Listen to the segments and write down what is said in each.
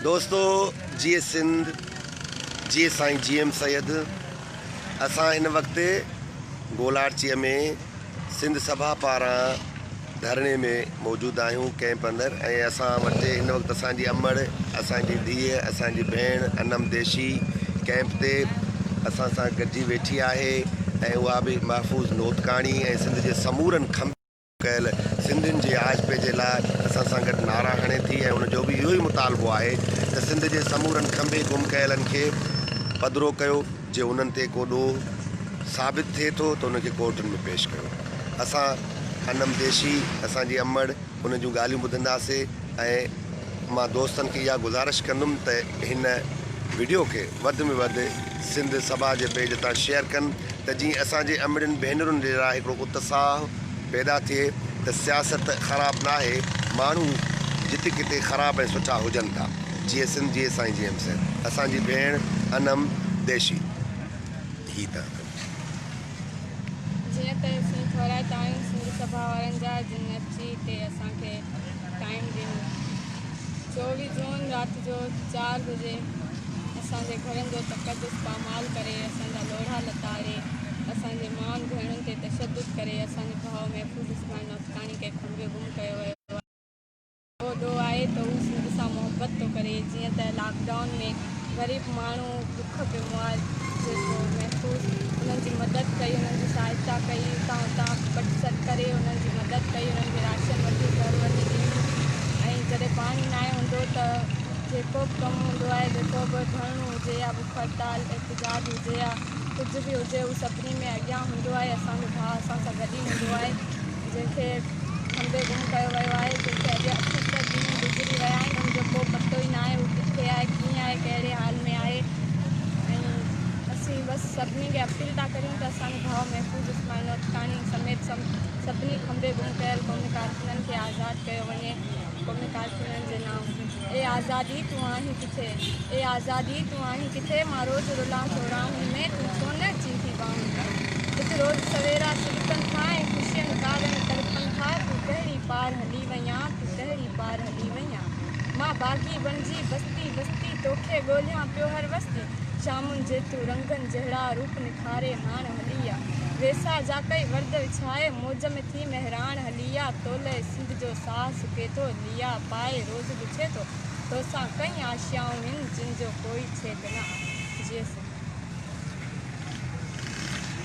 दोस्तों जी सिंध जी साईं GM सैयद असां इन वक्त गोलार्चीअ में सिंध सभा पारां धरणे में मौजूद आहियूं कैंप अंदर। ऐं असां वटि हिन वक़्तु असांजी अमड़, असांजी धीअ, असांजी भेण अनम देशी कैंप ते असां सां गॾिजी वेठी आहे। ऐं उहा बि महफ़ूज़ नोतकाणी ऐं सिंध जे समूरनि खंभ कयल सिंधियुनि जे आजपे जे लाइ असां सां गॾु नारा हणे थी। ऐं उनजो बि इहो ई मुतालबो आहे त सिंध जे समूरनि खंभे गुम कयलनि खे पधिरो कयो। जे उन्हनि ते को ॾोह साबित थिए थो त उनखे कोर्टनि में पेश कयो। असां अनम देशी असांजी अमड़ उन जूं ॻाल्हियूं ॿुधंदासीं। ऐं मां दोस्तनि खे इहा गुज़ारिश कंदुमि त हिन वीडियो खे वधि में वधि सिंध सभा जे पेज तां शेयर कनि त जीअं असांजे अमड़ियुनि भेनरुनि जे लाइ हिकिड़ो उत्साह पैदा थिए त सियासत ख़राबु न आहे, माण्हू जिते किथे ख़राबु ऐं सुठा हुजनि था। जीअं सिंध जी साईं GM सैयद असांजी भेण अनम देशी ही त जीअं त असीं थोराइता आहियूं सिंध सभा वारनि जा जिन अची हिते असांखे टाइम ॾिनो। 24 जून राति जो 4 बजे असांजे घरनि जो तक़दुस पामाल करे, असांजा लोढ़ा लतारे, असांजे माउनि भेणुनि ते तशद्दुद करे असांजे भाउ महफ़ूज़ इस्माइल नोतकाणी खे खंभे गुम कयो वियो आहे। ॾोह आहे त हू सिंध सां मोहबत थो करे। जीअं त लॉकडाउन में ग़रीब माण्हू दुख पियो आहे, जेको महफ़ूज़ उन्हनि जी मदद कई, उन्हनि जी सहायता कई, हुतां पटसट करे उन्हनि जी मदद कई, उन्हनि खे राशन वठी घर वठी ॾिनो। ऐं जॾहिं पाणी न हूंदो त जेको बि कमु हूंदो आहे, जेको बि धरणो हुजे या बुख हड़ताल एहतजाज हुजे या कुझु बि हुजे, उहो सभिनी में अॻियां हूंदो आहे। असांजो भाउ असां सां गॾु ई हूंदो आहे, जंहिंखे खंभे गुम कयो वियो आहे, जंहिंखे अॼु 78 ॾींहं गुज़री विया आहिनि। उनजो को पतो ई न आहे उहो किथे आहे, कीअं आहे, कहिड़े हाल में आहे। ऐं असीं बसि सभिनी खे अपील था करियूं त असांजो भाउ महफ़ूज़ इस्माइल नोतकाणी समेत सभिनी खंभे गुम कयल क़ौमी कारकुननि खे आज़ादु कयो वञे। क़ौमी कारकुननि जे नाम ए आज़ादी तूं आहीं किथे, ए आज़ादी तूं आहीं किथे, मां रोज़ु रुलां चौराहुनि में तूं छो न चींथी बाहूं। हिकु रोज़ु सवेरा सिड़कनि खां ऐं ख़ुशियुनि कारनि तड़पनि था, तूं कहिड़ी पार हली वञा, तूं कहिड़ी पार हली वञा। मां बाग़ी बणिजी बस्ती बस्ती तोखे ॻोल्हियां पियो हर वस्ती, शामुनि जे तूं रंगनि जहिड़ा रूप निखारे हाण हली आ। वेसा जा कई वर्द विछाए मौज में थी महिरान हली आ, तोले सिंध जो साह सुके थो लिया पाए रोज़ पुछे थो, तोसां कई आशियाऊं आहिनि जिन जो कोई छेद न आहे। जी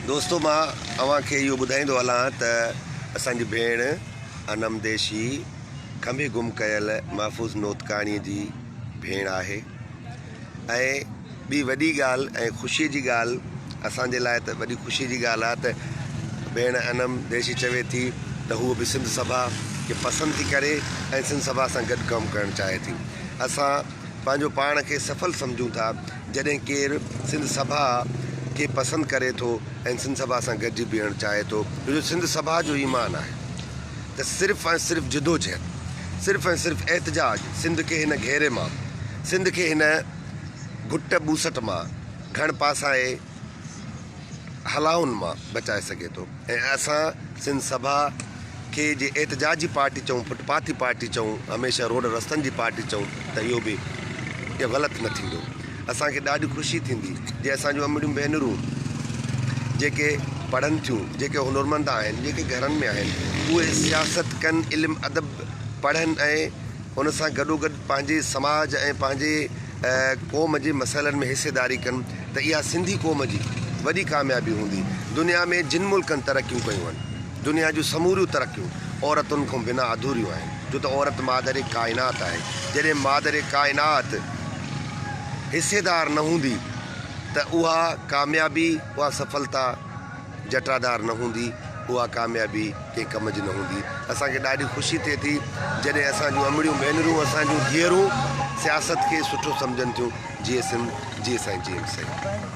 दोस्तों मां तव्हांखे इहो ॿुधाईंदो हलां त असांजी भेण अनम देशी खंभे गुम कयल महफ़ूज़ नोतकाणीअ जी भेण आहे। ऐं ॿी वॾी ॻाल्हि ऐं ख़ुशीअ जी ॻाल्हि असांजे लाइ त वॾी ख़ुशीअ जी ॻाल्हि आहे त भेण अनम देशी चवे थी त हूअ बि सिंध सभा खे पसंदि थी करे ऐं सिंध सभा सां गॾु कमु करणु चाहे थी। असां पंहिंजो पाण खे सफल सम्झूं था जॾहिं केरु सिंध सभा खे पसंदि करे थो ऐं सिंध सभा सां गॾिजी बीहणु चाहे थो। छो जो सिंध सभा जो ईमान आहे त सिर्फ़ु ऐं सिर्फ़ु जिदोजहद, सिर्फ़ु ऐं सिर्फ़ु एहतजाज सिंध खे हिन घेरे मां, सिंध खे हिन घुट ॿूसट मां, घण पासाए हलाउनि मां बचाए सघे थो। ऐं असां सिंध सभा खे जे एहतजाजी पार्टी चऊं, फुटपाथी पार्टी चऊं, हमेशह रोड रस्तनि जी पार्टी चऊं त इहो बि इहो ग़लति न थींदो। असांखे ॾाढी ख़ुशी थींदी जे असांजूं अमड़ियूं भेनरूं जेके पढ़नि थियूं, जेके हुनरमंद आहिनि, जेके घरनि में आहिनि, उहे सियासत कनि, इल्मु अदब पढ़नि ऐं हुन सां गॾोगॾु पंहिंजे समाज ऐं पंहिंजे क़ौम जे मसइलनि में हिसेदारी कनि त इहा सिंधी क़ौम जी वॾी कामयाबी हूंदी। दुनिया में जिन मुल्कनि तरक़ियूं कयूं आहिनि, दुनिया जूं समूरियूं तरक़ियूं औरतुनि खां बिना अधूरियूं आहिनि, छो त औरत मादरे काइनात आहे। जॾहिं मादरे काइनात हिसेदार न हूंदी त उहा कामयाबी, उहा सफलता जटादार न हूंदी, उहा कामयाबी कंहिं कम जी न हूंदी। असांखे ॾाढी ख़ुशी थिए थी जॾहिं असांजूं अमड़ियूं भेनरूं, असांजूं धीअरूं सियासत खे सुठो सम्झनि थियूं। जीअं सिंध जी साईं GM सैयद।